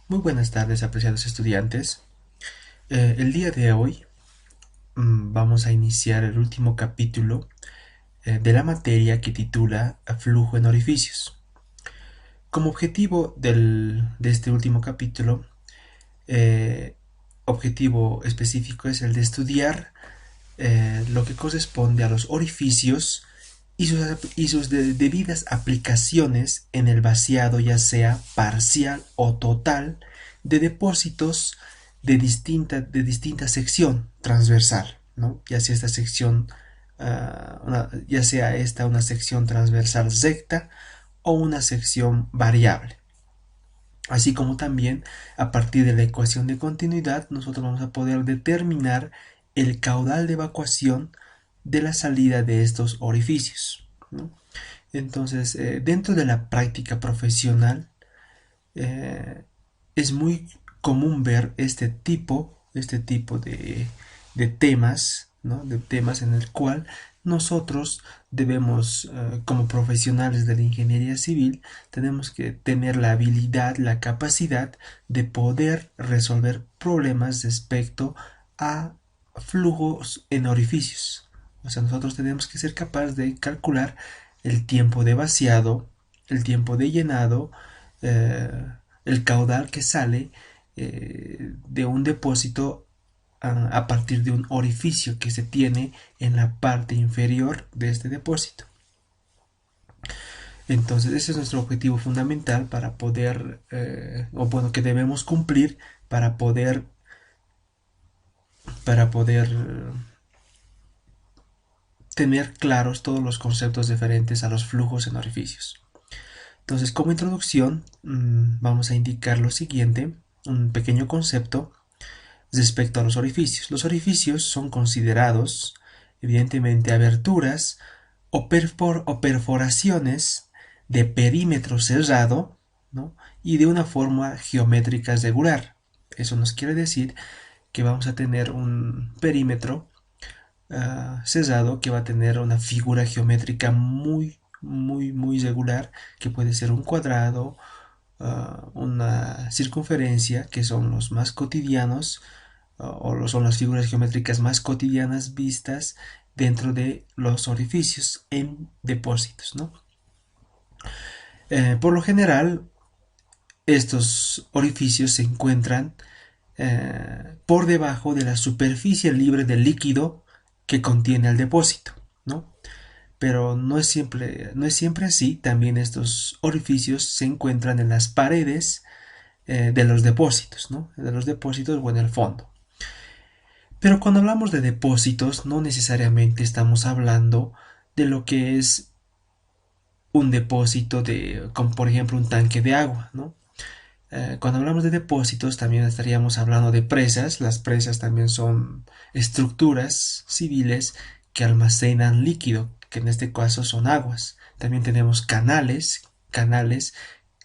Muy buenas tardes, apreciados estudiantes. El día de hoy vamos a iniciar el último capítulo de la materia que titula Flujo en orificios. Como objetivo de este último capítulo, eh, objetivo específico es el de estudiar lo que corresponde a los orificios y sus debidas aplicaciones en el vaciado, ya sea parcial o total, de depósitos de distinta sección transversal, ¿no? Ya sea esta una sección transversal recta o una sección variable. Así como también a partir de la ecuación de continuidad nosotros vamos a poder determinar el caudal de evacuación de la salida de estos orificios, ¿no? Entonces, dentro de la práctica profesional eh, es muy común ver este tipo de temas, ¿no? De temas en el cual nosotros debemos, como profesionales de la ingeniería civil, tenemos que tener la habilidad, la capacidad de poder resolver problemas respecto a flujos en orificios. O sea, nosotros tenemos que ser capaces de calcular el tiempo de vaciado, el tiempo de llenado, eh, el caudal que sale de un depósito a partir de un orificio que se tiene en la parte inferior de este depósito. Entonces ese es nuestro objetivo fundamental para poder, o bueno, que debemos cumplir para poder tener claros todos los conceptos diferentes a los flujos en orificios. Entonces, como introducción, vamos a indicar lo siguiente, un pequeño concepto respecto a los orificios. Los orificios son considerados, evidentemente, aberturas o perforaciones de perímetro cerrado, ¿no? Y de una forma geométrica regular. Eso nos quiere decir que vamos a tener un perímetro cerrado que va a tener una figura geométrica muy, muy, muy regular, que puede ser un cuadrado, una circunferencia, que son los más cotidianos, o son las figuras geométricas más cotidianas vistas dentro de los orificios en depósitos, ¿no? Por lo general, estos orificios se encuentran por debajo de la superficie libre del líquido que contiene el depósito, ¿no? Pero no es siempre así. También estos orificios se encuentran en las paredes de los depósitos, ¿no? De los depósitos o en el fondo. Pero cuando hablamos de depósitos, no necesariamente estamos hablando de lo que es un depósito como por ejemplo un tanque de agua, ¿no? Cuando hablamos de depósitos también estaríamos hablando de presas. Las presas también son estructuras civiles que almacenan líquido, que en este caso son aguas. También tenemos canales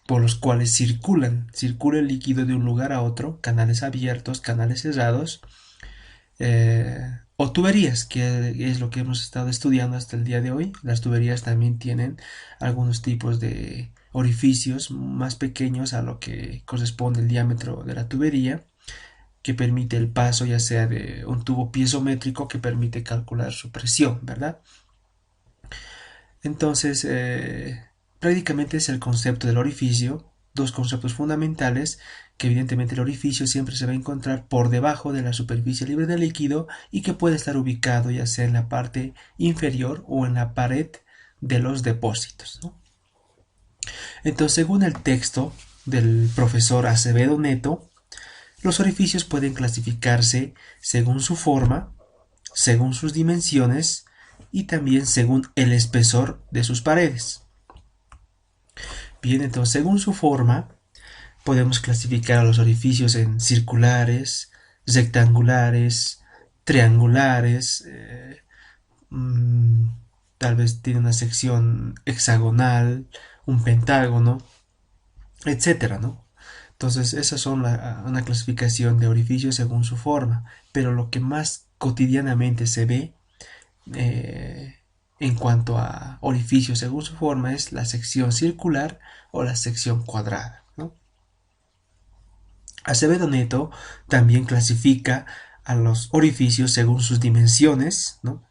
por los cuales circula el líquido de un lugar a otro, canales abiertos, canales cerrados, o tuberías, que es lo que hemos estado estudiando hasta el día de hoy. Las tuberías también tienen algunos tipos de orificios más pequeños a lo que corresponde el diámetro de la tubería, que permite el paso ya sea de un tubo piezométrico que permite calcular su presión, ¿verdad? Entonces, prácticamente es el concepto del orificio, dos conceptos fundamentales, que evidentemente el orificio siempre se va a encontrar por debajo de la superficie libre de líquido y que puede estar ubicado ya sea en la parte inferior o en la pared de los depósitos, ¿no? Entonces, según el texto del profesor Acevedo Neto, los orificios pueden clasificarse según su forma, según sus dimensiones y también según el espesor de sus paredes. Bien, entonces según su forma podemos clasificar a los orificios en circulares, rectangulares, triangulares, mmm, tal vez tiene una sección hexagonal, un pentágono, etcétera, ¿no? Entonces, esas son una clasificación de orificios según su forma, pero lo que más cotidianamente se ve eh, en cuanto a orificios según su forma es la sección circular o la sección cuadrada, ¿no? Acevedo Neto también clasifica a los orificios según sus dimensiones, ¿no?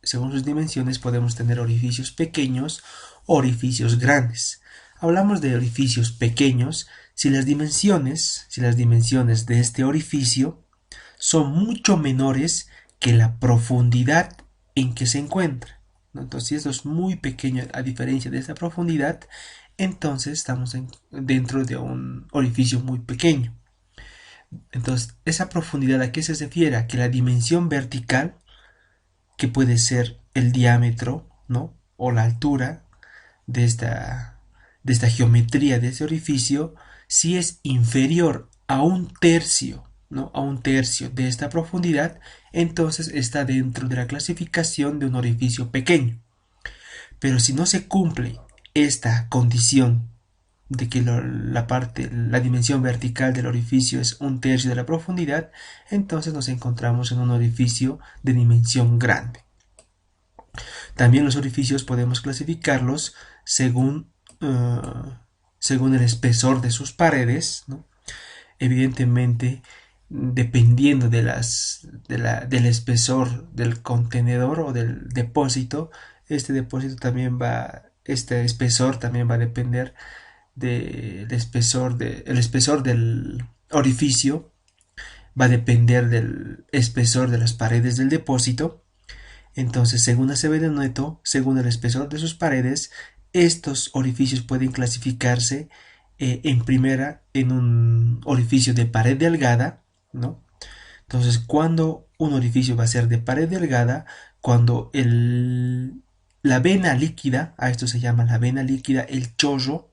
Según sus dimensiones podemos tener orificios pequeños o orificios grandes. Hablamos de orificios pequeños si las dimensiones de este orificio son mucho menores que la profundidad en que se encuentra, ¿no? Entonces, si esto es muy pequeño a diferencia de esta profundidad, entonces estamos dentro de un orificio muy pequeño. Entonces, esa profundidad a qué se refiere? A que la dimensión vertical, que puede ser el diámetro, ¿no? O la altura de esta geometría de ese orificio, si es inferior a un tercio, ¿no? A un tercio de esta profundidad, entonces está dentro de la clasificación de un orificio pequeño. Pero si no se cumple esta condición de que la dimensión vertical del orificio es un tercio de la profundidad, entonces nos encontramos en un orificio de dimensión grande. También los orificios podemos clasificarlos según el espesor de sus paredes, ¿no? Evidentemente, dependiendo del espesor del contenedor o del depósito, este espesor también va a depender el espesor del orificio, va a depender del espesor de las paredes del depósito. Entonces, según Acevedo Neto, según el espesor de sus paredes, estos orificios pueden clasificarse en primera en un orificio de pared delgada, ¿no? Entonces, cuando un orificio va a ser de pared delgada, cuando la vena líquida, a esto se llama la vena líquida, el chorro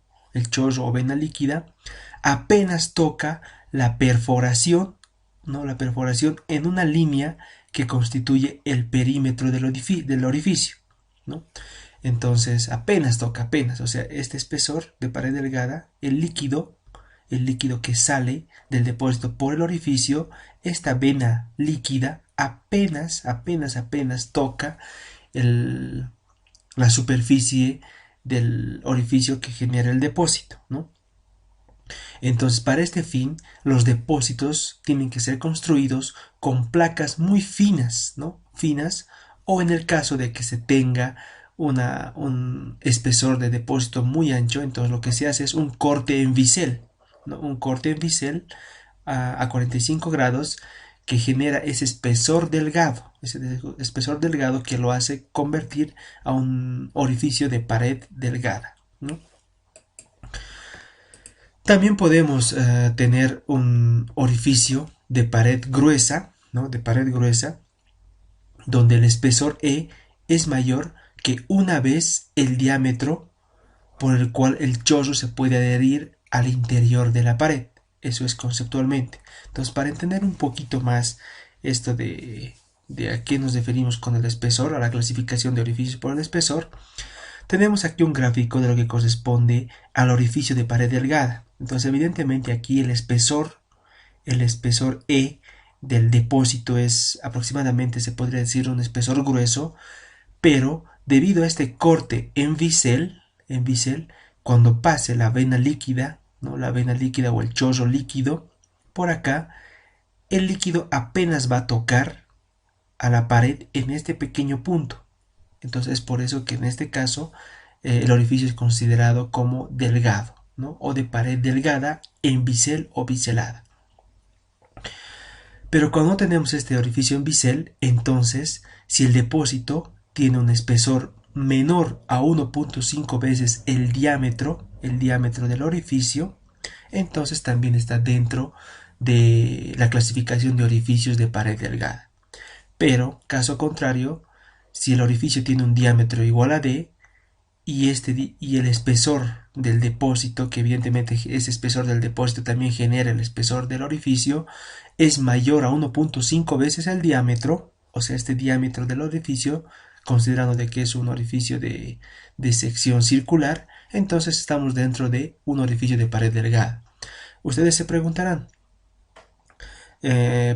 o vena líquida, apenas toca la perforación, ¿no? La perforación en una línea que constituye el perímetro del orificio, ¿no? Entonces apenas toca, apenas, o sea, este espesor de pared delgada, el líquido que sale del depósito por el orificio, esta vena líquida apenas toca la superficie del orificio que genera el depósito, ¿no? Entonces, para este fin, los depósitos tienen que ser construidos con placas muy finas, ¿no? Finas, o en el caso de que se tenga un espesor de depósito muy ancho, entonces lo que se hace es un corte en bisel, ¿no? Un corte en bisel a 45 grados que genera ese espesor delgado que lo hace convertir a un orificio de pared delgada, ¿no? También podemos tener un orificio de pared gruesa, ¿no? De pared gruesa, donde el espesor E es mayor que una vez el diámetro por el cual el chorro se puede adherir al interior de la pared. Eso es conceptualmente. Entonces, para entender un poquito más esto de a qué nos referimos con el espesor, a la clasificación de orificios por el espesor, tenemos aquí un gráfico de lo que corresponde al orificio de pared delgada. Entonces, evidentemente aquí el espesor E del depósito es aproximadamente, se podría decir, un espesor grueso, pero debido a este corte en bisel, cuando pase la vena líquida, ¿no? La vena líquida o el chorro líquido, por acá, el líquido apenas va a tocar a la pared en este pequeño punto. Entonces es por eso que en este caso el orificio es considerado como delgado, ¿no? O de pared delgada en bisel o biselada. Pero cuando tenemos este orificio en bisel, entonces si el depósito tiene un espesor menor a 1.5 veces el diámetro del orificio, entonces también está dentro de la clasificación de orificios de pared delgada. Pero, caso contrario, si el orificio tiene un diámetro igual a D y el espesor del depósito, que evidentemente ese espesor del depósito también genera el espesor del orificio, es mayor a 1.5 veces el diámetro, o sea, este diámetro del orificio, considerando de que es un orificio de sección circular, entonces estamos dentro de un orificio de pared delgada. Ustedes se preguntarán,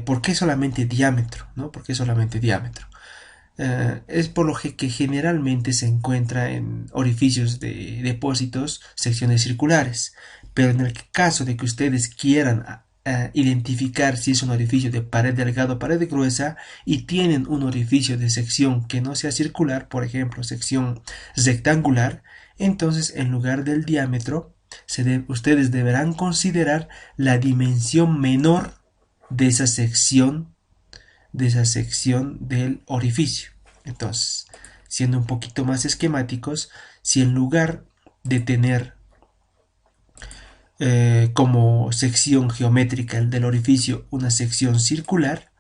¿por qué solamente diámetro? ¿No? ¿Por qué solamente diámetro? Es por lo que generalmente se encuentra en orificios de depósitos secciones circulares, pero en el caso de que ustedes quieran identificar si es un orificio de pared delgada o pared gruesa y tienen un orificio de sección que no sea circular, por ejemplo, sección rectangular, entonces en lugar del diámetro, ustedes deberán considerar la dimensión menor de esa sección del orificio. Entonces, siendo un poquito más esquemáticos, si en lugar de tener como sección geométrica el del orificio una sección circular,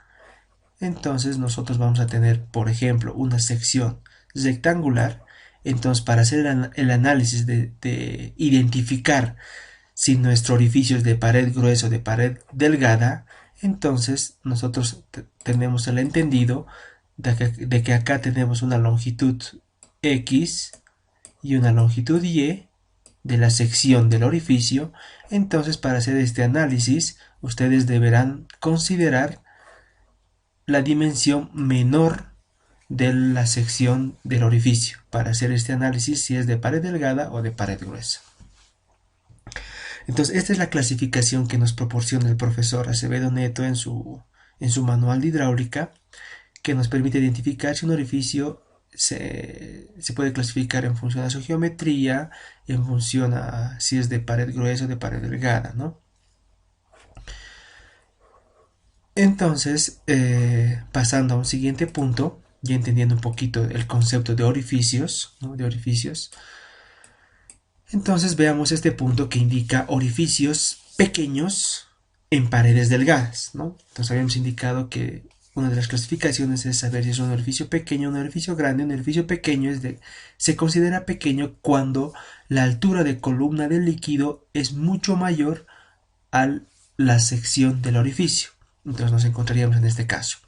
entonces nosotros vamos a tener, por ejemplo, una sección rectangular. Entonces, para hacer el análisis de identificar si nuestro orificio es de pared gruesa o de pared delgada, entonces nosotros tenemos el entendido de que acá tenemos una longitud X y una longitud Y de la sección del orificio. Entonces, para hacer este análisis, ustedes deberán considerar la dimensión menor de la sección del orificio para hacer este análisis si es de pared delgada o de pared gruesa. Entonces, esta es la clasificación que nos proporciona el profesor Acevedo Neto en su manual de hidráulica, que nos permite identificar si un orificio se puede clasificar en función a su geometría, en función a si es de pared gruesa o de pared delgada, ¿no? Entonces, pasando a un siguiente punto, ya entendiendo un poquito el concepto de orificios, ¿no? De orificios. Entonces veamos este punto que indica orificios pequeños en paredes delgadas, ¿no? Entonces habíamos indicado que una de las clasificaciones es saber si es un orificio pequeño, un orificio grande. Un orificio pequeño se considera pequeño cuando la altura de columna del líquido es mucho mayor a la sección del orificio. Entonces nos encontraríamos en este caso.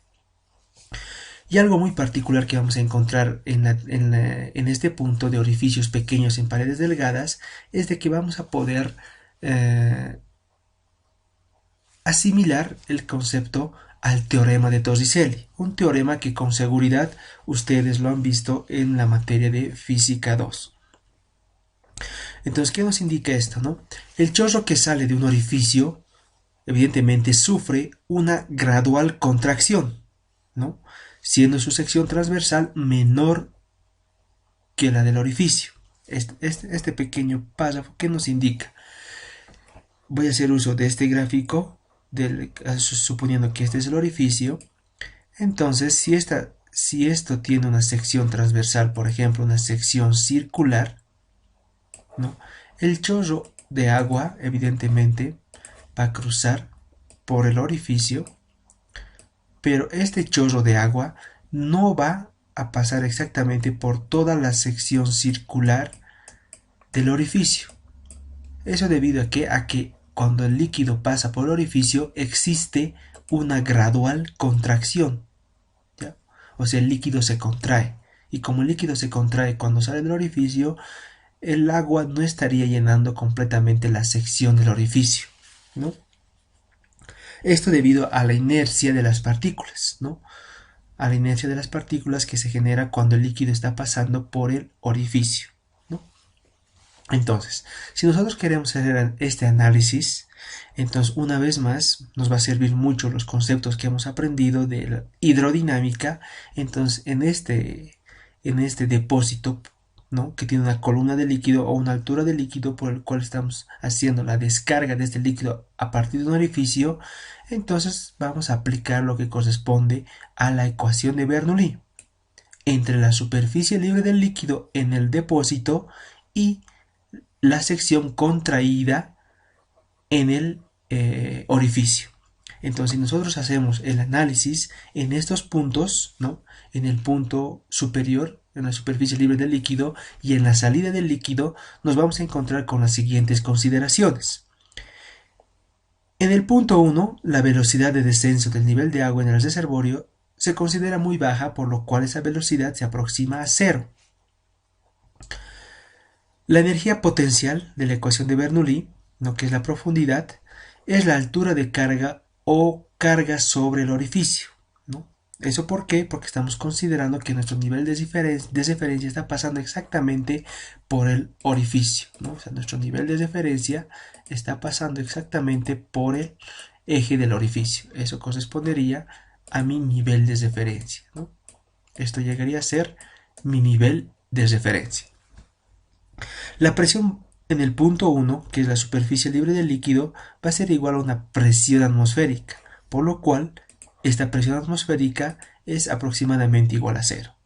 Y algo muy particular que vamos a encontrar en este punto de orificios pequeños en paredes delgadas es de que vamos a poder asimilar el concepto al teorema de Torricelli, un teorema que con seguridad ustedes lo han visto en la materia de física 2. Entonces, ¿qué nos indica esto, no? El chorro que sale de un orificio evidentemente sufre una gradual contracción, ¿no? Siendo su sección transversal menor que la del orificio. Este pequeño párrafo que nos indica. Voy a hacer uso de este gráfico, suponiendo que este es el orificio. Entonces, si esto tiene una sección transversal, por ejemplo, una sección circular, ¿no? El chorro de agua, evidentemente, va a cruzar por el orificio, pero este chorro de agua no va a pasar exactamente por toda la sección circular del orificio. Eso debido a que cuando el líquido pasa por el orificio existe una gradual contracción, ¿ya? O sea, el líquido se contrae, y como el líquido se contrae cuando sale del orificio, el agua no estaría llenando completamente la sección del orificio, ¿no? Esto debido a la inercia de las partículas, ¿no? A la inercia de las partículas que se genera cuando el líquido está pasando por el orificio, ¿no? Entonces, si nosotros queremos hacer este análisis, entonces una vez más nos va a servir mucho los conceptos que hemos aprendido de la hidrodinámica. Entonces, en este depósito, ¿no? Que tiene una columna de líquido o una altura de líquido por el cual estamos haciendo la descarga de este líquido a partir de un orificio, entonces vamos a aplicar lo que corresponde a la ecuación de Bernoulli entre la superficie libre del líquido en el depósito y la sección contraída en el orificio. Entonces, si nosotros hacemos el análisis en estos puntos, ¿no? En el punto superior, en la superficie libre del líquido, y en la salida del líquido, nos vamos a encontrar con las siguientes consideraciones. En el punto 1, la velocidad de descenso del nivel de agua en el reservorio se considera muy baja, por lo cual esa velocidad se aproxima a 0. La energía potencial de la ecuación de Bernoulli, ¿no? Que es la profundidad, es la altura de carga o carga sobre el orificio, ¿no? ¿Eso por qué? Porque estamos considerando que nuestro nivel de referencia está pasando exactamente por el orificio, ¿no? O sea, nuestro nivel de referencia está pasando exactamente por el eje del orificio. Eso correspondería a mi nivel de referencia, ¿no? Esto llegaría a ser mi nivel de referencia. La presión en el punto 1, que es la superficie libre del líquido, va a ser igual a una presión atmosférica, por lo cual esta presión atmosférica es aproximadamente igual a cero.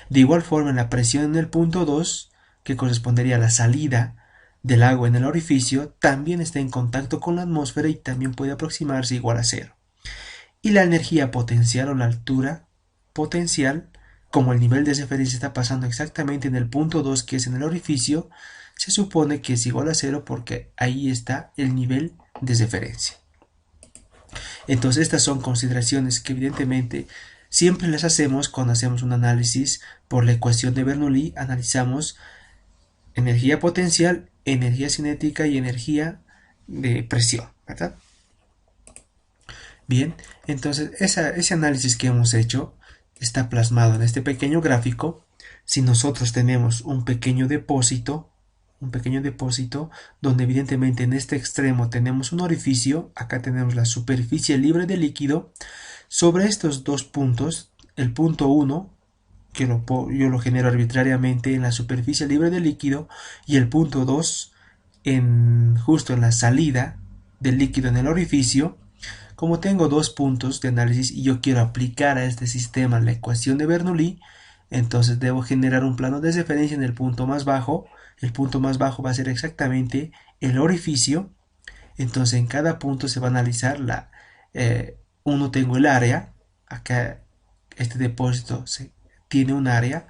De igual forma, la presión en el punto 2, que correspondería a la salida del agua en el orificio, también está en contacto con la atmósfera y también puede aproximarse igual a cero. Y la energía potencial o la altura potencial, como el nivel de referencia está pasando exactamente en el punto 2, que es en el orificio, se supone que es igual a cero porque ahí está el nivel de referencia. Entonces estas son consideraciones que evidentemente siempre las hacemos cuando hacemos un análisis por la ecuación de Bernoulli. Analizamos energía potencial, energía cinética y energía de presión, ¿verdad? Bien, entonces ese análisis que hemos hecho está plasmado en este pequeño gráfico. Si nosotros tenemos un pequeño depósito donde evidentemente en este extremo tenemos un orificio, acá tenemos la superficie libre de líquido. Sobre estos dos puntos, el punto 1, que yo lo genero arbitrariamente en la superficie libre de líquido, y el punto 2 justo en la salida del líquido en el orificio. Como tengo dos puntos de análisis y yo quiero aplicar a este sistema la ecuación de Bernoulli, entonces debo generar un plano de referencia en el punto más bajo. El punto más bajo va a ser exactamente el orificio. Entonces en cada punto se va a analizar uno tengo el área. Acá este depósito tiene un área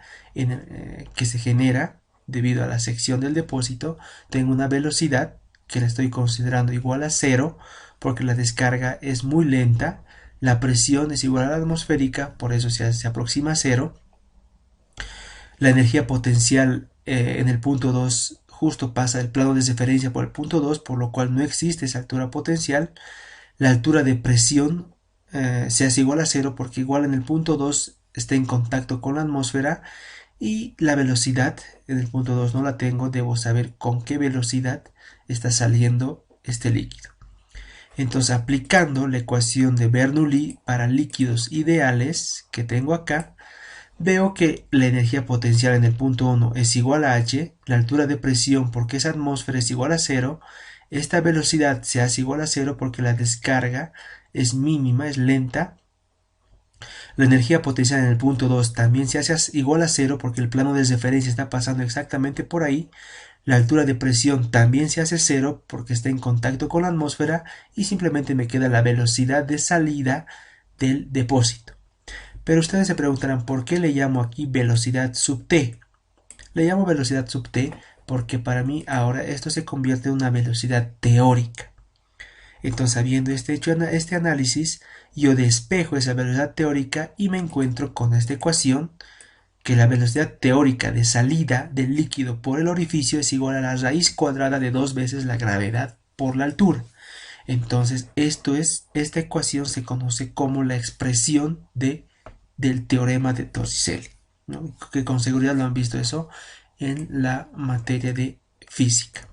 que se genera debido a la sección del depósito. Tengo una velocidad que la estoy considerando igual a cero porque la descarga es muy lenta. La presión es igual a la atmosférica, por eso se aproxima a cero. La energía potencial en el punto 2 justo pasa el plano de referencia por el punto 2, por lo cual no existe esa altura potencial. La altura de presión se hace igual a cero porque igual en el punto 2 está en contacto con la atmósfera, y la velocidad en el punto 2 no la tengo, debo saber con qué velocidad está saliendo este líquido. Entonces, aplicando la ecuación de Bernoulli para líquidos ideales que tengo acá, veo que la energía potencial en el punto 1 es igual a h, la altura de presión porque esa atmósfera es igual a 0, esta velocidad se hace igual a 0 porque la descarga es mínima, es lenta. La energía potencial en el punto 2 también se hace igual a 0 porque el plano de referencia está pasando exactamente por ahí. La altura de presión también se hace 0 porque está en contacto con la atmósfera, y simplemente me queda la velocidad de salida del depósito. Pero ustedes se preguntarán por qué le llamo aquí velocidad sub t. Le llamo velocidad sub t porque para mí ahora esto se convierte en una velocidad teórica. Entonces, habiendo hecho este análisis, yo despejo esa velocidad teórica y me encuentro con esta ecuación, que la velocidad teórica de salida del líquido por el orificio es igual a la raíz cuadrada de 2 veces la gravedad por la altura. Entonces, esta ecuación se conoce como la expresión del teorema de Torricelli, ¿no? Que con seguridad lo han visto eso en la materia de física.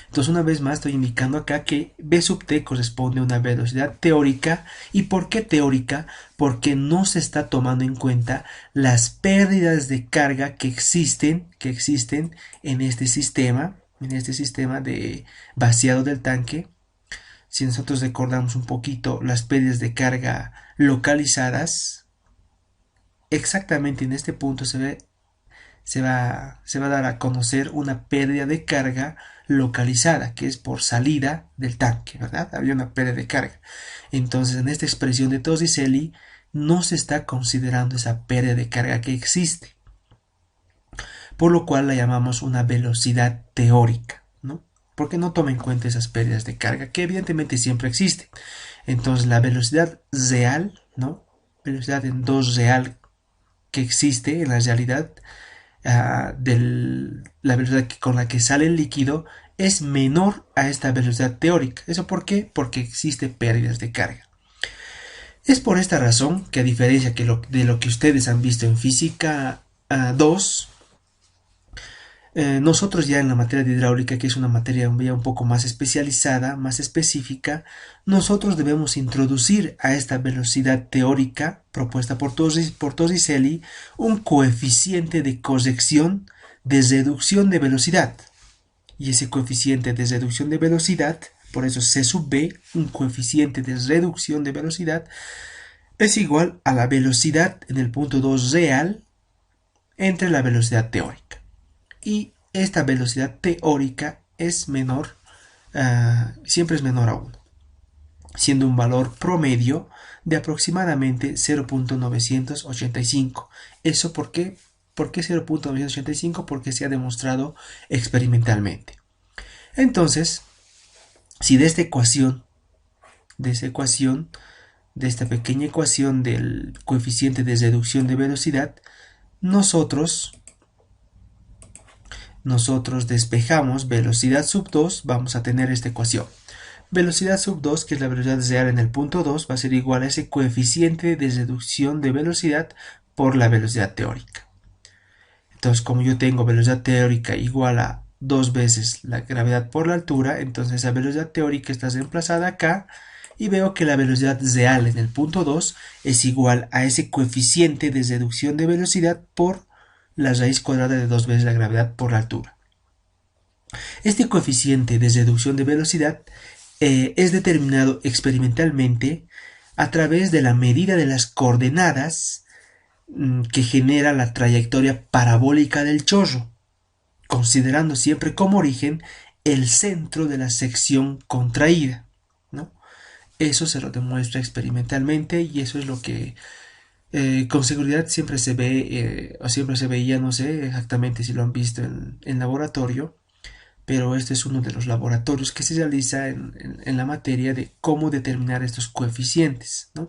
Entonces, una vez más estoy indicando acá que B sub t corresponde a una velocidad teórica. ¿Y por qué teórica? Porque no se está tomando en cuenta las pérdidas de carga que existen en este sistema de vaciado del tanque. Si nosotros recordamos un poquito las pérdidas de carga localizadas, exactamente en este punto se va a dar a conocer una pérdida de carga localizada, que es por salida del tanque, ¿verdad? Había una pérdida de carga. Entonces, en esta expresión de Torricelli no se está considerando esa pérdida de carga que existe, por lo cual la llamamos una velocidad teórica, ¿no? Porque no toma en cuenta esas pérdidas de carga que evidentemente siempre existen. Entonces, la velocidad real, ¿no? Velocidad en 2 real que existe en la realidad, la velocidad con la que sale el líquido es menor a esta velocidad teórica. ¿Eso por qué? Porque existe pérdidas de carga. Es por esta razón que, a diferencia de lo que ustedes han visto en física 2, Nosotros ya en la materia de hidráulica, que es una materia ya un poco más especializada, más específica, nosotros debemos introducir a esta velocidad teórica propuesta por Torricelli un coeficiente de corrección de reducción de velocidad. Y ese coeficiente de reducción de velocidad, por eso C sub B, un coeficiente de reducción de velocidad, es igual a la velocidad en el punto 2 real entre la velocidad teórica. Y esta velocidad teórica es menor, siempre es menor a 1, siendo un valor promedio de aproximadamente 0.985. ¿Eso por qué? ¿Por qué 0.985? Porque se ha demostrado experimentalmente. Entonces, si de esta ecuación, de esta pequeña ecuación del coeficiente de reducción de velocidad, nosotros despejamos velocidad sub 2, vamos a tener esta ecuación. Velocidad sub 2, que es la velocidad real en el punto 2, va a ser igual a ese coeficiente de reducción de velocidad por la velocidad teórica. Entonces, como yo tengo velocidad teórica igual a 2 veces la gravedad por la altura, entonces esa velocidad teórica está reemplazada acá y veo que la velocidad real en el punto 2 es igual a ese coeficiente de reducción de velocidad por la raíz cuadrada de 2 veces la gravedad por la altura. Este coeficiente de reducción de velocidad es determinado experimentalmente a través de la medida de las coordenadas que genera la trayectoria parabólica del chorro, considerando siempre como origen el centro de la sección contraída, ¿no? Eso se lo demuestra experimentalmente y eso es lo que con seguridad siempre se ve o siempre se veía, no sé exactamente si lo han visto en laboratorio, pero este es uno de los laboratorios que se realiza en la materia de cómo determinar estos coeficientes, ¿no?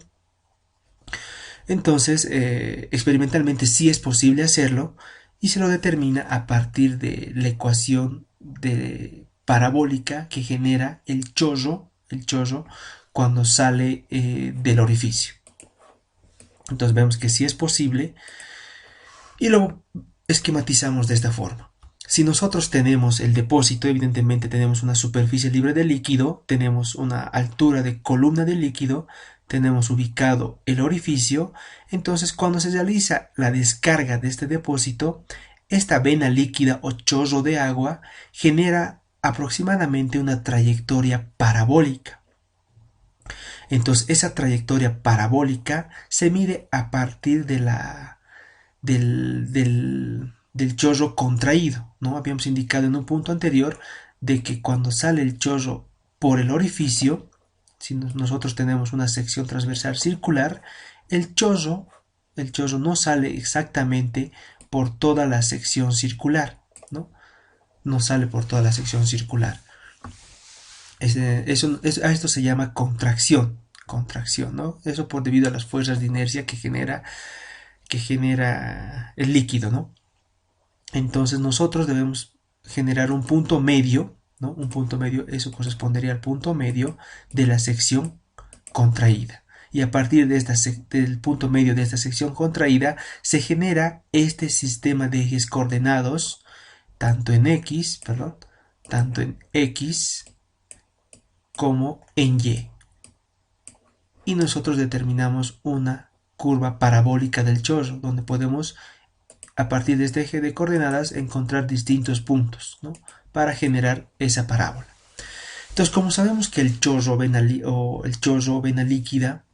Entonces, experimentalmente sí es posible hacerlo y se lo determina a partir de la ecuación parabólica que genera el chorro cuando sale del orificio. Entonces vemos que sí es posible y lo esquematizamos de esta forma. Si nosotros tenemos el depósito, evidentemente tenemos una superficie libre de líquido, tenemos una altura de columna de líquido, tenemos ubicado el orificio, entonces cuando se realiza la descarga de este depósito, esta vena líquida o chorro de agua genera aproximadamente una trayectoria parabólica. Entonces esa trayectoria parabólica se mide a partir de del chorro contraído, ¿no? Habíamos indicado en un punto anterior de que cuando sale el chorro por el orificio, si nosotros tenemos una sección transversal circular, el chorro no sale exactamente por toda la sección circular, ¿no? No sale por toda la sección circular. A esto se llama contracción, ¿no? Eso por debido a las fuerzas de inercia que genera el líquido, ¿no? Entonces nosotros debemos generar un punto medio, ¿no? Un punto medio, eso correspondería al punto medio de la sección contraída. Y a partir de del punto medio de esta sección contraída se genera este sistema de ejes coordenados tanto en X como en Y. Y nosotros determinamos una curva parabólica del chorro, donde podemos, a partir de este eje de coordenadas, encontrar distintos puntos, ¿no? Para generar esa parábola. Entonces, como sabemos que el chorro vena líquida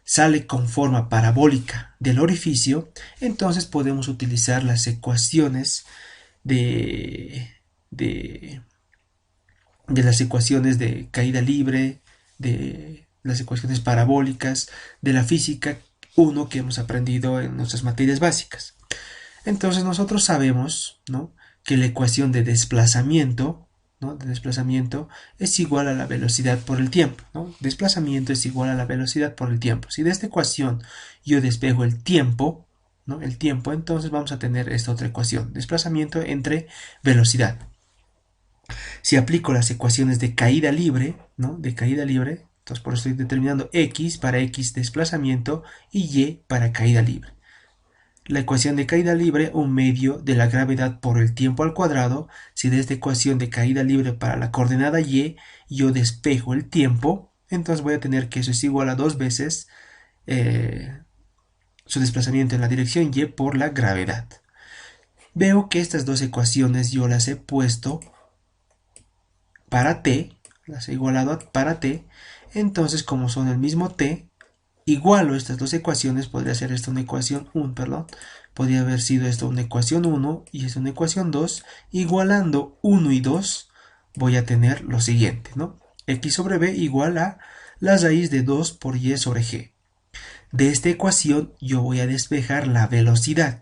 sale con forma parabólica del orificio, entonces podemos utilizar las ecuaciones de las ecuaciones de caída libre, de las ecuaciones parabólicas, de la física 1 que hemos aprendido en nuestras materias básicas. Entonces nosotros sabemos, ¿no?, que la ecuación de desplazamiento, ¿no?, es igual a la velocidad por el tiempo, ¿no? Desplazamiento es igual a la velocidad por el tiempo. Si de esta ecuación yo despejo el tiempo, ¿no?, entonces vamos a tener esta otra ecuación, desplazamiento entre velocidad. Si aplico las ecuaciones de caída libre, ¿no?, entonces por eso estoy determinando X para X desplazamiento y Y para caída libre. la ecuación de caída libre, un medio de la gravedad por el tiempo al cuadrado. Si de esta ecuación de caída libre para la coordenada y yo despejo el tiempo, entonces voy a tener que eso es igual a 2 veces su desplazamiento en la dirección y por la gravedad. Veo que estas dos ecuaciones yo las he puesto para t, las he igualado para t, entonces como son el mismo t, igualo estas dos ecuaciones. Podría ser esta una ecuación 1, perdón, podría haber sido esto una ecuación 1 y es una ecuación 2, igualando 1 y 2 voy a tener lo siguiente, ¿no? X sobre b igual a la raíz de 2 por y sobre g. De esta ecuación yo voy a despejar la velocidad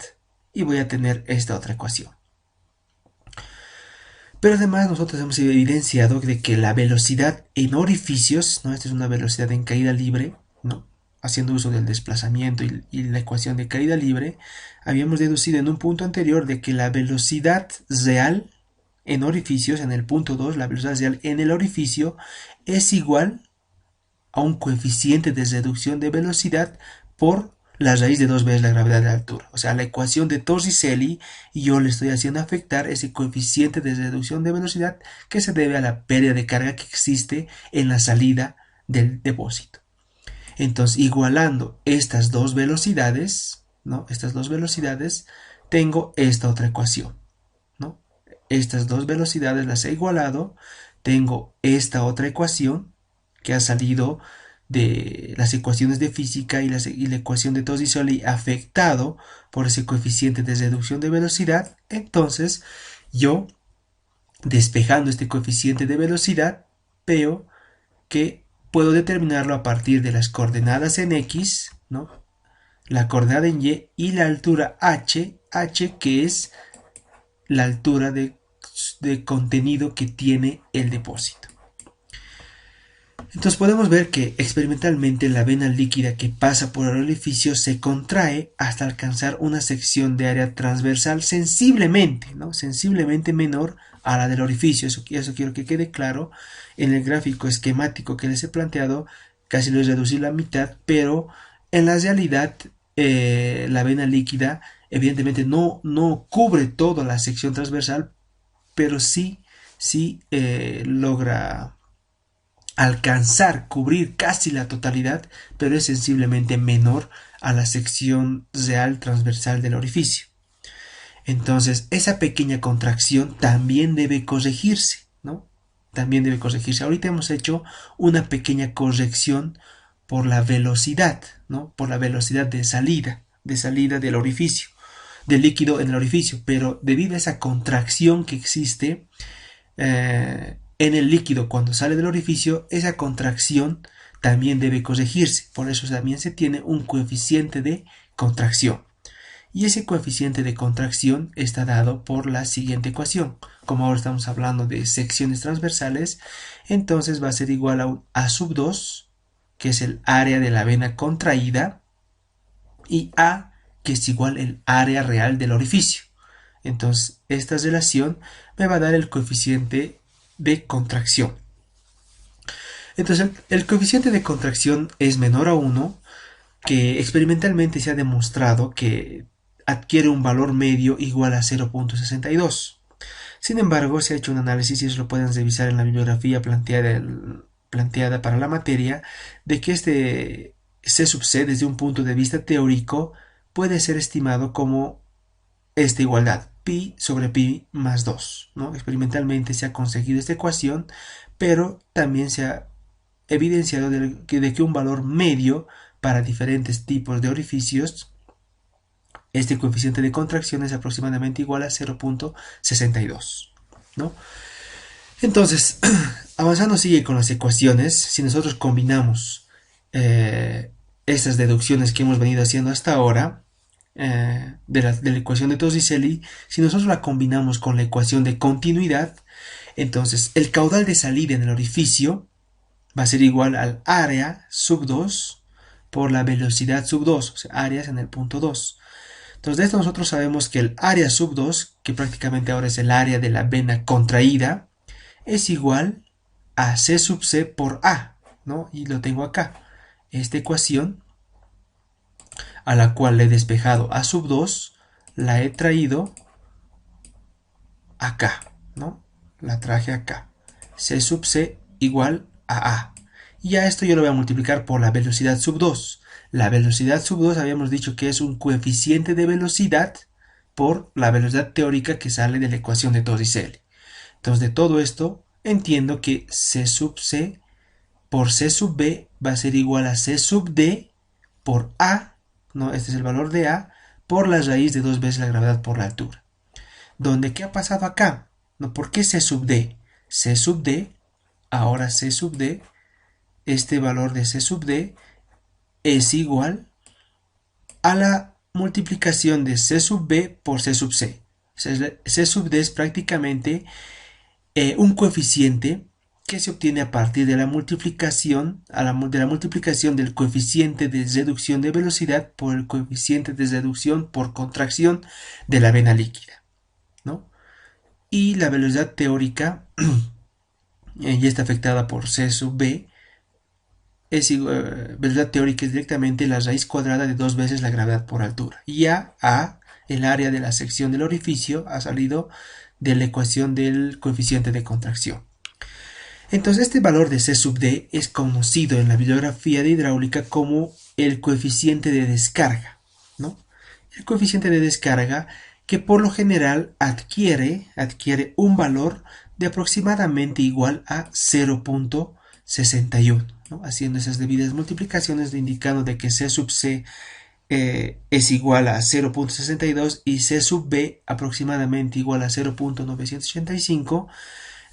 y voy a tener esta otra ecuación. Pero además nosotros hemos evidenciado de que la velocidad en orificios, ¿no? Esta es una velocidad en caída libre, ¿no? Haciendo uso del desplazamiento y la ecuación de caída libre, habíamos deducido en un punto anterior de que la velocidad real en orificios, en el punto 2, la velocidad real en el orificio es igual a un coeficiente de reducción de velocidad por la raíz de 2 veces la gravedad de la altura. O sea, la ecuación de Torricelli, y yo le estoy haciendo afectar ese coeficiente de reducción de velocidad que se debe a la pérdida de carga que existe en la salida del depósito. Entonces, igualando estas dos velocidades, ¿no? Estas dos velocidades, tengo esta otra ecuación, ¿no? Estas dos velocidades las he igualado, tengo esta otra ecuación que ha salido de las ecuaciones de física y la ecuación de Torricelli afectado por ese coeficiente de reducción de velocidad. Entonces, yo, despejando este coeficiente de velocidad, veo que puedo determinarlo a partir de las coordenadas en X, ¿no? La coordenada en Y la altura H, que es la altura de contenido que tiene el depósito. Entonces podemos ver que experimentalmente la vena líquida que pasa por el orificio se contrae hasta alcanzar una sección de área transversal sensiblemente, ¿no? Sensiblemente menor a la del orificio. Eso quiero que quede claro. En el gráfico esquemático que les he planteado, casi lo he reducido a la mitad, pero en la realidad la vena líquida evidentemente no cubre toda la sección transversal, pero sí logra alcanzar, cubrir casi la totalidad, pero es sensiblemente menor a la sección real transversal del orificio. Entonces, esa pequeña contracción también debe corregirse, ¿no? También debe corregirse. Ahorita hemos hecho una pequeña corrección por la velocidad, ¿no? Por la velocidad de salida del orificio, del líquido en el orificio, pero debido a esa contracción que existe, en el líquido cuando sale del orificio, esa contracción también debe corregirse. Por eso también se tiene un coeficiente de contracción. Y ese coeficiente de contracción está dado por la siguiente ecuación. Como ahora estamos hablando de secciones transversales, entonces va a ser igual a un A sub 2, que es el área de la vena contraída, y A, que es igual el área real del orificio. Entonces, esta relación me va a dar el coeficiente de contracción. Entonces, el coeficiente de contracción es menor a 1, que experimentalmente se ha demostrado que adquiere un valor medio igual a 0.62. Sin embargo, se ha hecho un análisis, y eso lo pueden revisar en la bibliografía planteada para la materia, de que este C sub C, desde un punto de vista teórico, puede ser estimado como esta igualdad, pi sobre pi más 2, ¿no? Experimentalmente se ha conseguido esta ecuación, pero también se ha evidenciado de que un valor medio para diferentes tipos de orificios, este coeficiente de contracción es aproximadamente igual a 0.62, ¿no? Entonces, avanzando sigue con las ecuaciones. Si nosotros combinamos estas deducciones que hemos venido haciendo hasta ahora, de la ecuación de Torricelli, si nosotros la combinamos con la ecuación de continuidad, entonces el caudal de salida en el orificio va a ser igual al área sub 2 por la velocidad sub 2, o sea, áreas en el punto 2. Entonces, de esto nosotros sabemos que el área sub 2, que prácticamente ahora es el área de la vena contraída, es igual a C sub C por A, ¿no? Y lo tengo acá. Esta ecuación a la cual le he despejado a sub 2, la he traído acá, ¿no? La traje acá. C sub C igual a A. Y a esto yo lo voy a multiplicar por la velocidad sub 2. La velocidad sub 2 habíamos dicho que es un coeficiente de velocidad por la velocidad teórica que sale de la ecuación de Torricelli. Entonces de todo esto entiendo que C sub C por C sub B va a ser igual a C sub D por A, ¿no? Este es el valor de A, por la raíz de 2 veces la gravedad por la altura. Donde, ¿qué ha pasado acá? ¿No? ¿Por qué C sub D? C sub D, ahora C sub D, este valor de C sub D es igual a la multiplicación de C sub B por C sub C. C sub D es prácticamente un coeficiente que se obtiene a partir de la multiplicación, del coeficiente de reducción de velocidad por el coeficiente de reducción por contracción de la vena líquida, ¿no? Y la velocidad teórica ya está afectada por C sub B. Velocidad teórica es directamente la raíz cuadrada de 2 veces la gravedad por altura. Y A, el área de la sección del orificio, ha salido de la ecuación del coeficiente de contracción. Entonces este valor de C sub D es conocido en la bibliografía de hidráulica como el coeficiente de descarga, ¿no? El coeficiente de descarga que por lo general adquiere un valor de aproximadamente igual a 0.61, ¿no? Haciendo esas debidas multiplicaciones indicando de que C sub C es igual a 0.62 y C sub B aproximadamente igual a 0.985.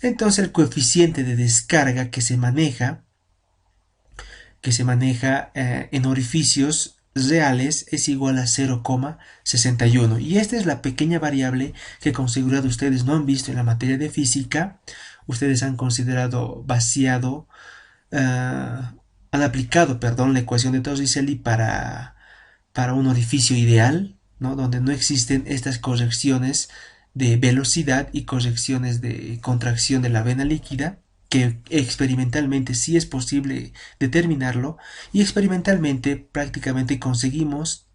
Entonces el coeficiente de descarga que se maneja en orificios reales es igual a 0,61. Y esta es la pequeña variable que con seguridad ustedes no han visto en la materia de física. Ustedes han considerado han aplicado, la ecuación de Torricelli para un orificio ideal, ¿no? Donde no existen estas correcciones de velocidad y correcciones de contracción de la vena líquida, que experimentalmente sí es posible determinarlo, y experimentalmente prácticamente conseguimos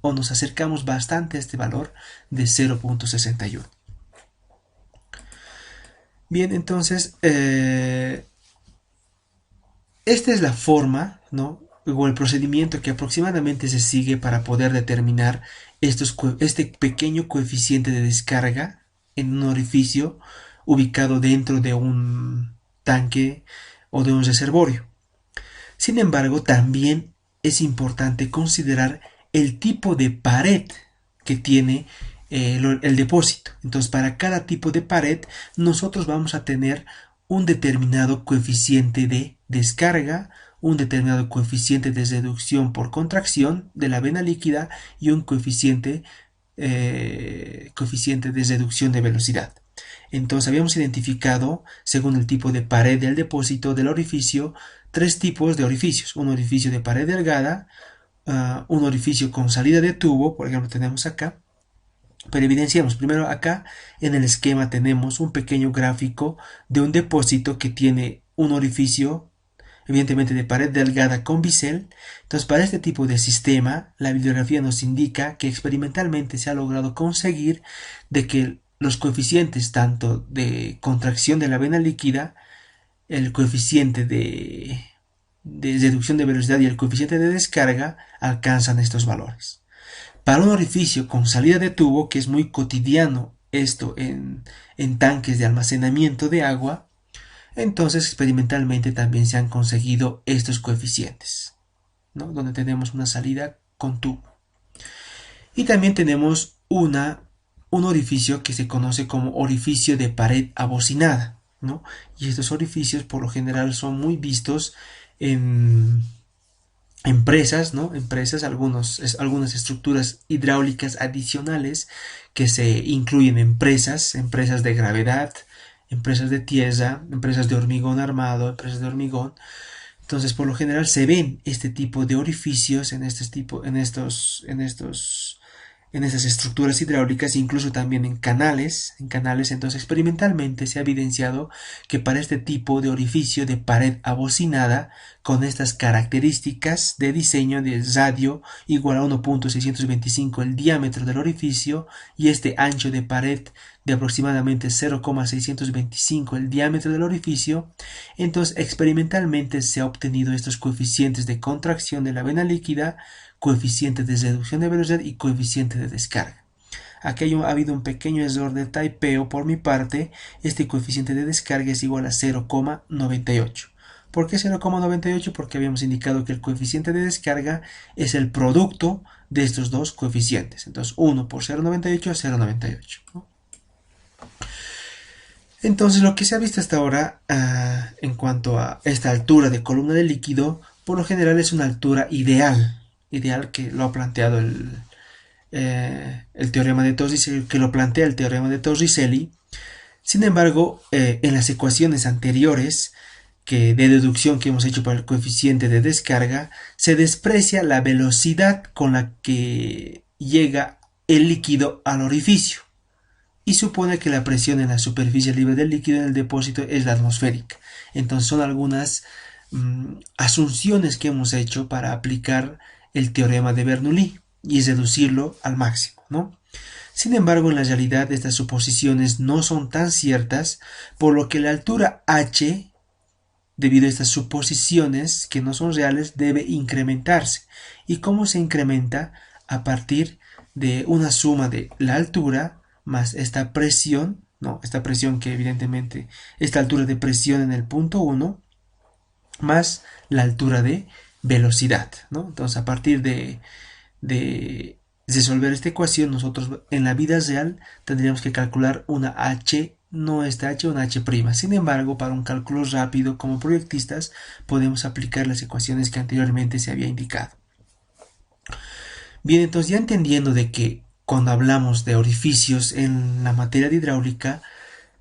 o nos acercamos bastante a este valor de 0.61. Bien, entonces esta es la forma, ¿no? O el procedimiento que aproximadamente se sigue para poder determinar este pequeño coeficiente de descarga en un orificio ubicado dentro de un tanque o de un reservorio. Sin embargo, también es importante considerar el tipo de pared que tiene el depósito. Entonces, para cada tipo de pared, nosotros vamos a tener un determinado coeficiente de descarga, un determinado coeficiente de reducción por contracción de la vena líquida y un coeficiente de reducción de velocidad. Entonces habíamos identificado, según el tipo de pared del depósito del orificio, 3 tipos de orificios. Un orificio de pared delgada, un orificio con salida de tubo, por ejemplo tenemos acá. Pero evidenciamos, primero acá en el esquema tenemos un pequeño gráfico de un depósito que tiene un orificio evidentemente de pared delgada con bisel. Entonces para este tipo de sistema la bibliografía nos indica que experimentalmente se ha logrado conseguir de que los coeficientes tanto de contracción de la vena líquida, el coeficiente de reducción de velocidad y el coeficiente de descarga alcanzan estos valores. Para un orificio con salida de tubo, que es muy cotidiano esto en tanques de almacenamiento de agua, entonces experimentalmente también se han conseguido estos coeficientes, ¿no? Donde tenemos una salida con tubo. Y también tenemos un orificio que se conoce como orificio de pared abocinada, ¿no? Y estos orificios por lo general son muy vistos en empresas, ¿no? Algunas estructuras hidráulicas adicionales que se incluyen empresas de gravedad, empresas de tierra, empresas de hormigón armado, empresas de hormigón. Entonces, por lo general se ven este tipo de orificios en estos en esas estructuras hidráulicas, incluso también en canales. Entonces experimentalmente se ha evidenciado que para este tipo de orificio de pared abocinada, con estas características de diseño de radio igual a 1.625 el diámetro del orificio y este ancho de pared de aproximadamente 0,625 el diámetro del orificio, entonces experimentalmente se ha obtenido estos coeficientes de contracción de la vena líquida, coeficiente de reducción de velocidad y coeficiente de descarga. Aquí ha habido un pequeño error de typeo por mi parte. Este coeficiente de descarga es igual a 0,98. ¿Por qué 0,98? Porque habíamos indicado que el coeficiente de descarga es el producto de estos dos coeficientes. Entonces 1 por 0,98 es 0,98, ¿no? Entonces lo que se ha visto hasta ahora en cuanto a esta altura de columna de líquido, por lo general es una altura ideal que lo ha planteado el teorema de Torricelli, que lo plantea el teorema de Torricelli. Sin embargo, en las ecuaciones anteriores de deducción que hemos hecho para el coeficiente de descarga, se desprecia la velocidad con la que llega el líquido al orificio y supone que la presión en la superficie libre del líquido en el depósito es la atmosférica. Entonces son algunas asunciones que hemos hecho para aplicar el teorema de Bernoulli y reducirlo al máximo, ¿no? Sin embargo, en la realidad estas suposiciones no son tan ciertas, por lo que la altura h, debido a estas suposiciones que no son reales, debe incrementarse. ¿Y cómo se incrementa? A partir de una suma de la altura más esta presión, ¿no? Esta presión que evidentemente, esta altura de presión en el punto 1, más la altura de velocidad, ¿no? Entonces, a partir de resolver esta ecuación, nosotros en la vida real tendríamos que calcular una h, no esta h, una h'. Sin embargo, para un cálculo rápido como proyectistas, podemos aplicar las ecuaciones que anteriormente se había indicado. Bien, entonces ya entendiendo de que cuando hablamos de orificios en la materia de hidráulica,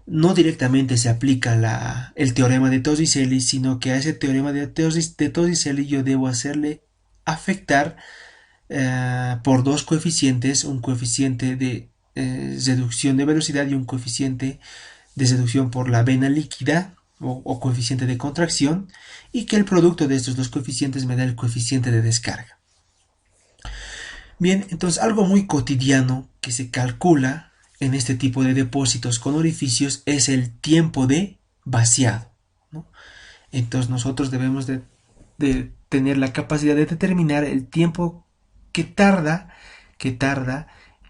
no directamente se aplica el teorema de Torricelli, sino que a ese teorema de Torricelli yo debo hacerle afectar por dos coeficientes, un coeficiente de reducción de velocidad y un coeficiente de reducción por la vena líquida o coeficiente de contracción, y que el producto de estos dos coeficientes me da el coeficiente de descarga. Bien, entonces algo muy cotidiano que se calcula en este tipo de depósitos con orificios es el tiempo de vaciado, ¿no? Entonces nosotros debemos de tener la capacidad de determinar el tiempo que tarda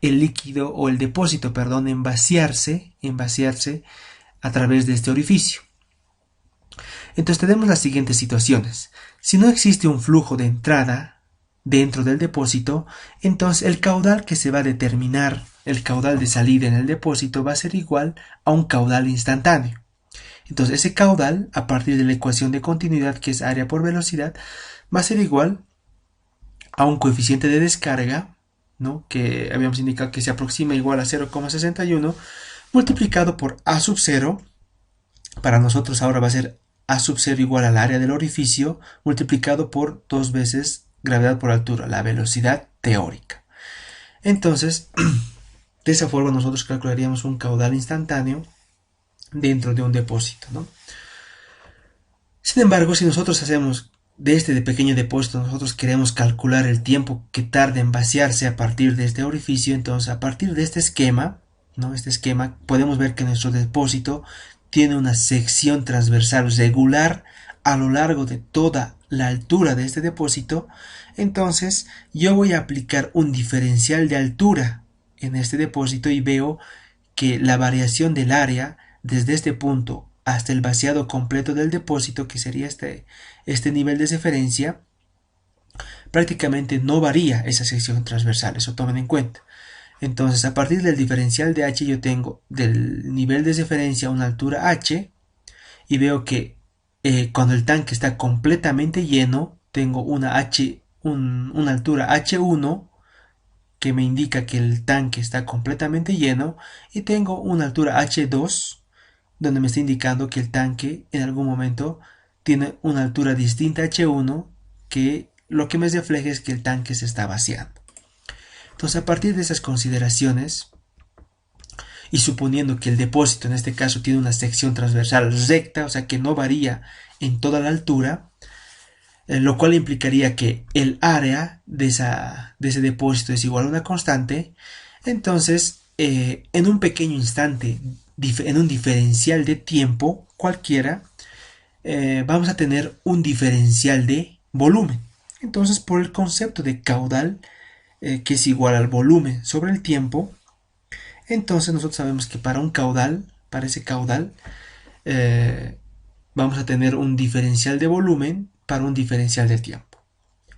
el líquido o el depósito, perdón, en vaciarse a través de este orificio. Entonces tenemos las siguientes situaciones. Si no existe un flujo de entrada dentro del depósito, entonces el caudal que se va a determinar, el caudal de salida en el depósito, va a ser igual a un caudal instantáneo. Entonces ese caudal, a partir de la ecuación de continuidad, que es área por velocidad, va a ser igual a un coeficiente de descarga, ¿no?, que habíamos indicado que se aproxima igual a 0,61, multiplicado por A sub 0. Para nosotros ahora va a ser A sub 0 igual al área del orificio, multiplicado por 2 veces gravedad por altura, la velocidad teórica. Entonces, de esa forma nosotros calcularíamos un caudal instantáneo dentro de un depósito, ¿no? Sin embargo, si nosotros hacemos de este pequeño depósito, nosotros queremos calcular el tiempo que tarda en vaciarse a partir de este orificio, entonces a partir de este esquema, ¿no?, podemos ver que nuestro depósito tiene una sección transversal regular a lo largo de toda la altura de este depósito. Entonces yo voy a aplicar un diferencial de altura en este depósito y veo que la variación del área desde este punto hasta el vaciado completo del depósito, que sería este nivel de referencia, prácticamente no varía esa sección transversal, eso tomen en cuenta. Entonces, a partir del diferencial de h, yo tengo del nivel de referencia una altura h, y veo que cuando el tanque está completamente lleno, tengo una altura h1, que me indica que el tanque está completamente lleno, y tengo una altura h2, donde me está indicando que el tanque en algún momento tiene una altura distinta a h1, que lo que me refleja es que el tanque se está vaciando. Entonces, a partir de esas consideraciones, y suponiendo que el depósito en este caso tiene una sección transversal recta, o sea que no varía en toda la altura, lo cual implicaría que el área de ese depósito es igual a una constante. Entonces, en un pequeño instante, en un diferencial de tiempo cualquiera, vamos a tener un diferencial de volumen. Entonces, por el concepto de caudal, que es igual al volumen sobre el tiempo, entonces nosotros sabemos que para un caudal, para ese caudal, eh, vamos a tener un diferencial de volumen para un diferencial de tiempo.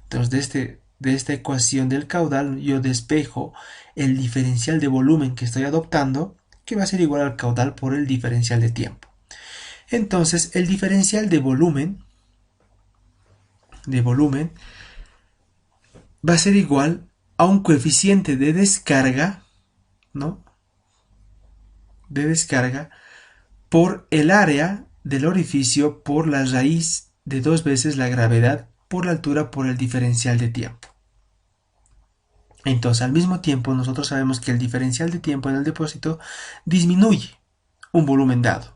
Entonces, de esta ecuación del caudal, yo despejo el diferencial de volumen que estoy adoptando, que va a ser igual al caudal por el diferencial de tiempo. Entonces, el diferencial de volumen va a ser igual a un coeficiente de descarga, ¿no? De descarga por el área del orificio por la raíz de 2 veces la gravedad por la altura por el diferencial de tiempo. Entonces, al mismo tiempo, nosotros sabemos que el diferencial de tiempo en el depósito disminuye un volumen dado.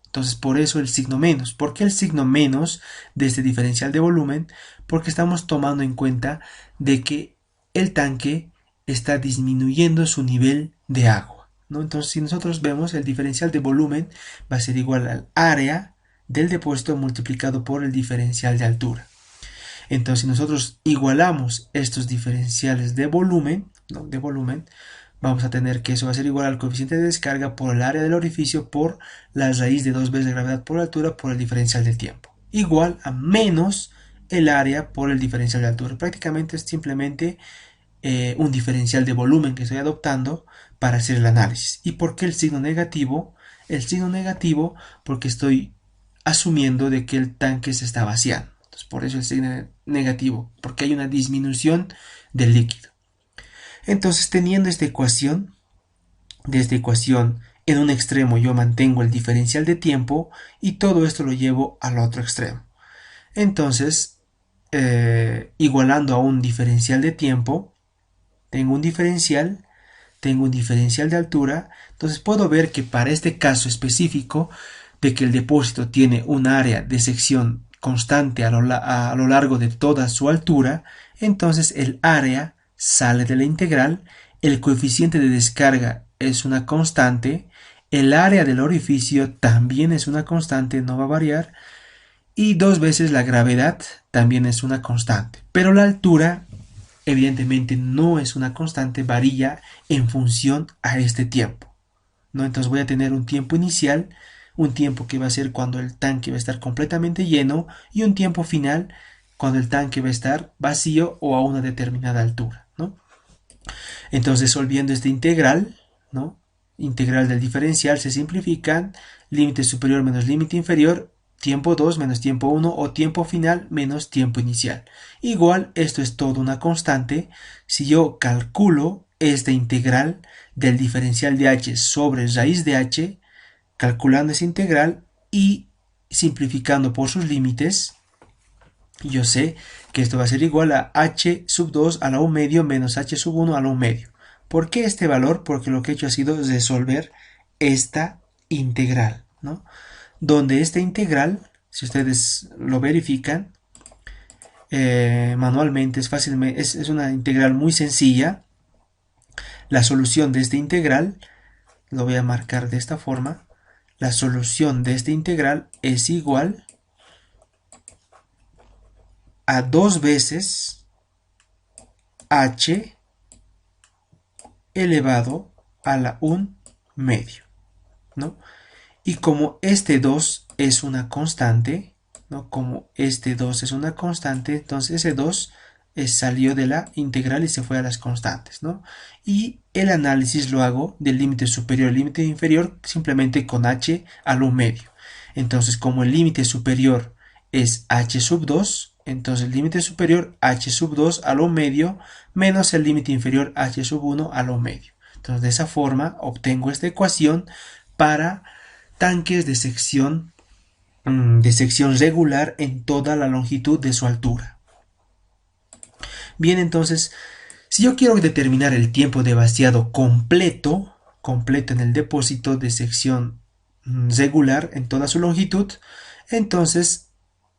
Entonces, por eso el signo menos. ¿Por qué el signo menos de este diferencial de volumen? Porque estamos tomando en cuenta de que el tanque está disminuyendo su nivel de agua, ¿no? Entonces, si nosotros vemos el diferencial de volumen va a ser igual al área del depósito multiplicado por el diferencial de altura. Entonces, si nosotros igualamos estos diferenciales de volumen, ¿no? De volumen, vamos a tener que eso va a ser igual al coeficiente de descarga por el área del orificio por la raíz de 2 veces la gravedad por la altura por el diferencial de tiempo. Igual a menos el área por el diferencial de altura. Prácticamente es simplemente un diferencial de volumen que estoy adoptando para hacer el análisis. ¿Y por qué el signo negativo? El signo negativo porque estoy asumiendo de que el tanque se está vaciando. Por eso el signo negativo, porque hay una disminución del líquido. Entonces, teniendo esta ecuación, de esta ecuación en un extremo yo mantengo el diferencial de tiempo y todo esto lo llevo al otro extremo. Entonces, igualando a un diferencial de tiempo, tengo un diferencial de altura, entonces puedo ver que para este caso específico de que el depósito tiene un área de sección constante a lo largo de toda su altura, entonces el área sale de la integral, el coeficiente de descarga es una constante, el área del orificio también es una constante, no va a variar, y 2 veces la gravedad también es una constante, pero la altura evidentemente no es una constante, varía en función a este tiempo, ¿no? Entonces voy a tener un tiempo inicial, un tiempo que va a ser cuando el tanque va a estar completamente lleno y un tiempo final cuando el tanque va a estar vacío o a una determinada altura, ¿no? Entonces, resolviendo esta integral, ¿no? Integral del diferencial se simplifican, límite superior menos límite inferior, tiempo 2 menos tiempo 1 o tiempo final menos tiempo inicial. Igual, esto es todo una constante. Si yo calculo esta integral del diferencial de h sobre raíz de h, calculando esa integral y simplificando por sus límites, yo sé que esto va a ser igual a h sub 2 a la 1 medio menos h sub 1 a la 1 medio. ¿Por qué este valor? Porque lo que he hecho ha sido resolver esta integral, ¿no? Donde esta integral, si ustedes lo verifican manualmente, es una integral muy sencilla. La solución de esta integral, lo voy a marcar de esta forma, la solución de esta integral es igual a 2 veces h elevado a la 1 medio, ¿no? Y como este 2 es una constante, ¿no? Como este 2 es una constante, entonces ese 2 salió de la integral y se fue a las constantes, ¿no? Y el análisis lo hago del límite superior al límite inferior simplemente con h a lo medio. Entonces, como el límite superior es h sub 2, entonces el límite superior h sub 2 a lo medio menos el límite inferior h sub 1 a lo medio. Entonces, de esa forma obtengo esta ecuación para tanques de sección regular en toda la longitud de su altura. Bien, entonces, Si yo quiero determinar el tiempo de vaciado completo en el depósito de sección regular en toda su longitud, entonces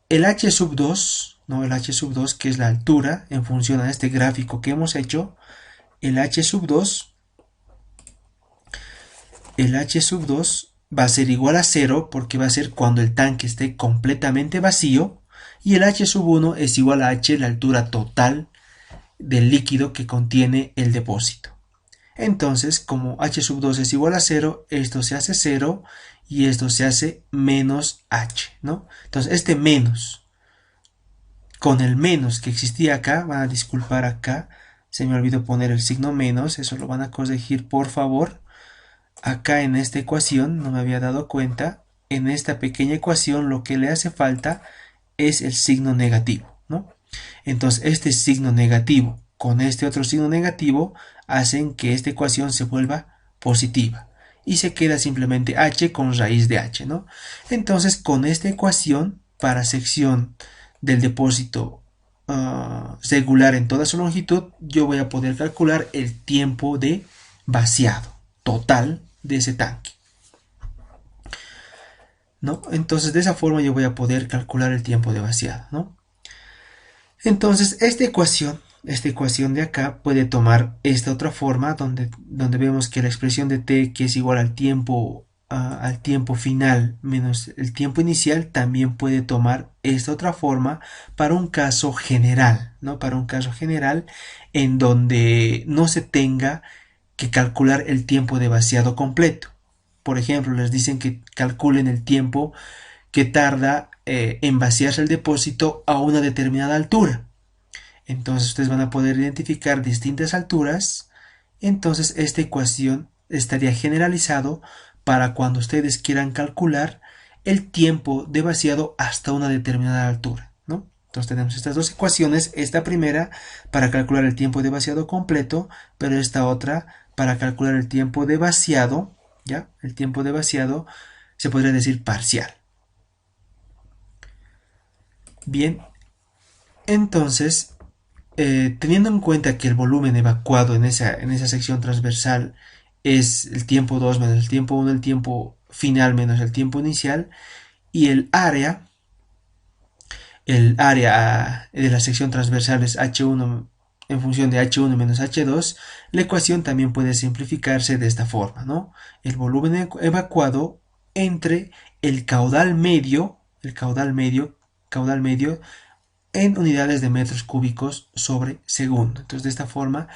el h sub 2, ¿no? El h sub 2, que es la altura en función a este gráfico que hemos hecho, el h sub 2 va a ser igual a 0 porque va a ser cuando el tanque esté completamente vacío, y el h sub 1 es igual a h, la altura total del líquido que contiene el depósito. Entonces, como h sub 2 es igual a 0, esto se hace 0 y esto se hace menos h, ¿no? Entonces, este menos, con el menos que existía acá, van a disculpar acá, se me olvidó poner el signo menos, eso lo van a corregir por favor. Acá en esta ecuación, no me había dado cuenta, en esta pequeña ecuación lo que le hace falta es el signo negativo, ¿no? Entonces este signo negativo con este otro signo negativo hacen que esta ecuación se vuelva positiva y se queda simplemente h con raíz de h, ¿no? Entonces con esta ecuación para sección del depósito regular en toda su longitud, yo voy a poder calcular el tiempo de vaciado total de ese tanque, ¿no? Entonces de esa forma yo voy a poder calcular el tiempo de vaciado, ¿no? Entonces esta ecuación de acá puede tomar esta otra forma donde vemos que la expresión de t, que es igual al tiempo final menos el tiempo inicial, también puede tomar esta otra forma para un caso general, ¿no? Para un caso general en donde no se tenga que calcular el tiempo de vaciado completo. Por ejemplo, les dicen que calculen el tiempo que tarda en vaciarse el depósito a una determinada altura. Entonces ustedes van a poder identificar distintas alturas. Entonces esta ecuación estaría generalizado para cuando ustedes quieran calcular el tiempo de vaciado hasta una determinada altura, ¿no? Entonces tenemos estas dos ecuaciones, esta primera para calcular el tiempo de vaciado completo, pero esta otra para calcular el tiempo de vaciado, ¿ya? El tiempo de vaciado se podría decir parcial. Bien, entonces, teniendo en cuenta que el volumen evacuado en esa sección transversal es el tiempo 2 menos el tiempo 1, el tiempo final menos el tiempo inicial, y el área de la sección transversal es H1 en función de H1 menos H2, la ecuación también puede simplificarse de esta forma, ¿no? El volumen evacuado entre el caudal medio en unidades de metros cúbicos sobre segundo. Entonces, de esta forma,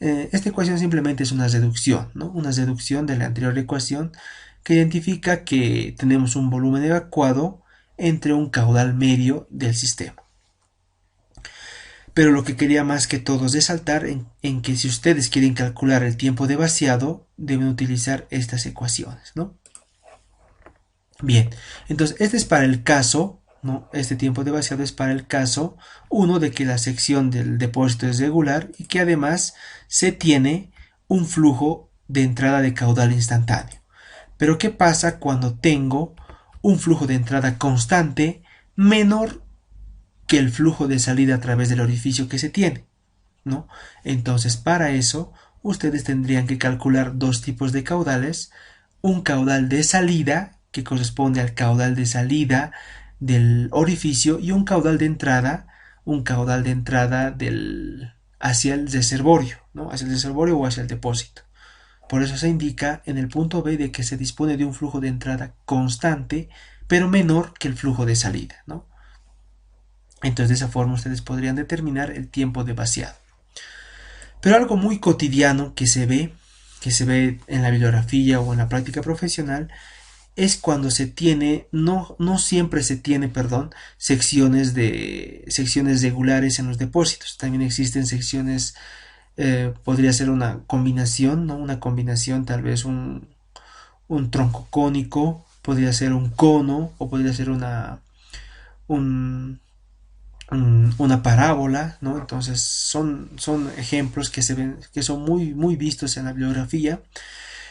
esta ecuación simplemente es una reducción, ¿no? Una reducción de la anterior ecuación que identifica que tenemos un volumen evacuado entre un caudal medio del sistema. Pero lo que quería más que todo es resaltar en que si ustedes quieren calcular el tiempo de vaciado, deben utilizar estas ecuaciones, ¿no? Bien, entonces este es para el caso, ¿no? Este tiempo de vaciado es para el caso 1 de que la sección del depósito es regular y que además se tiene un flujo de entrada de caudal instantáneo. Pero ¿qué pasa cuando tengo un flujo de entrada constante menor que el flujo de salida a través del orificio que se tiene, ¿no? Entonces, para eso, ustedes tendrían que calcular dos tipos de caudales, un caudal de salida, que corresponde al caudal de salida del orificio, y un caudal de entrada hacia el reservorio, ¿no? Hacia el reservorio o hacia el depósito. Por eso se indica en el punto B de que se dispone de un flujo de entrada constante, pero menor que el flujo de salida, ¿no? Entonces de esa forma ustedes podrían determinar el tiempo de vaciado. Pero algo muy cotidiano que se ve en la bibliografía o en la práctica profesional, es cuando se tiene, no siempre se tiene, secciones regulares en los depósitos. También existen secciones, podría ser una combinación, ¿no? Una combinación, tal vez un tronco cónico, podría ser un cono, o podría ser una parábola, ¿no? Entonces son ejemplos que se ven, que son muy vistos en la bibliografía.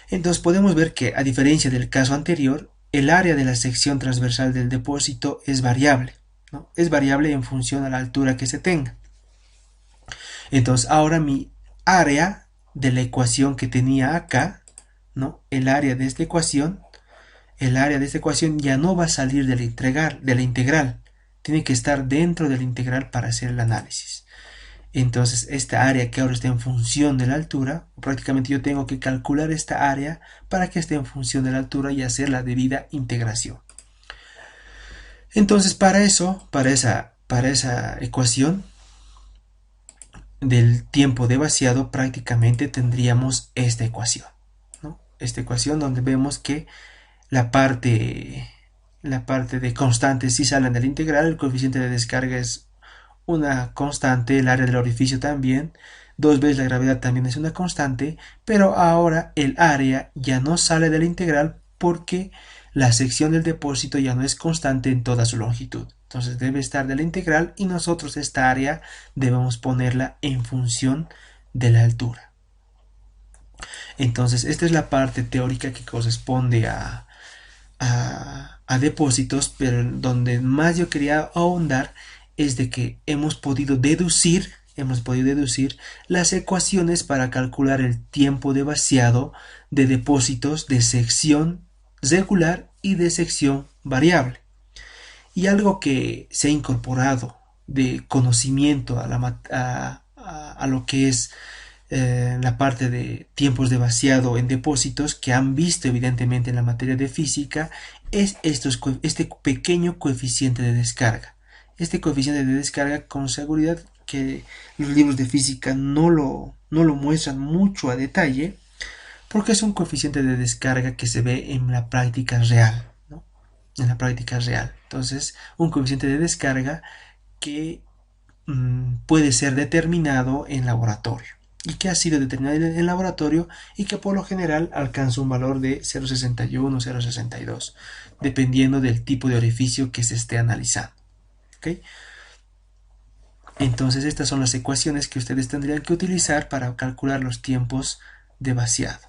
Entonces podemos ver que, a diferencia del caso anterior, el área de la sección transversal del depósito es variable, ¿no? Es variable en función a la altura que se tenga. Entonces ahora mi área de la ecuación que tenía acá, ¿no? El área de esta ecuación, ya no va a salir de la integral, tiene que estar dentro de la integral para hacer el análisis. Entonces esta área que ahora está en función de la altura, prácticamente yo tengo que calcular esta área para que esté en función de la altura y hacer la debida integración. Entonces para esa ecuación del tiempo de vaciado prácticamente tendríamos esta ecuación, ¿no? Esta ecuación donde vemos que la parte de constantes sí salen de la integral, el coeficiente de descarga es una constante, el área del orificio también, 2 veces la gravedad también es una constante, pero ahora el área ya no sale de la integral porque la sección del depósito ya no es constante en toda su longitud. Entonces debe estar de la integral y nosotros esta área debemos ponerla en función de la altura. Entonces esta es la parte teórica que corresponde a depósitos, pero donde más yo quería ahondar es de que hemos podido deducir las ecuaciones para calcular el tiempo de vaciado de depósitos de sección regular y de sección variable. Y algo que se ha incorporado de conocimiento a lo que es la parte de tiempos de vaciado en depósitos que han visto evidentemente en la materia de física es este pequeño coeficiente de descarga. Este coeficiente de descarga, con seguridad que los libros de física no lo muestran mucho a detalle, porque es un coeficiente de descarga que se ve en la práctica real, ¿no? En la práctica real. Entonces, un coeficiente de descarga que puede ser determinado en laboratorio y que ha sido determinado en laboratorio y que por lo general alcanza un valor de 0,61 o 0,62 dependiendo del tipo de orificio que se esté analizando. ¿Okay? Entonces estas son las ecuaciones que ustedes tendrían que utilizar para calcular los tiempos de vaciado.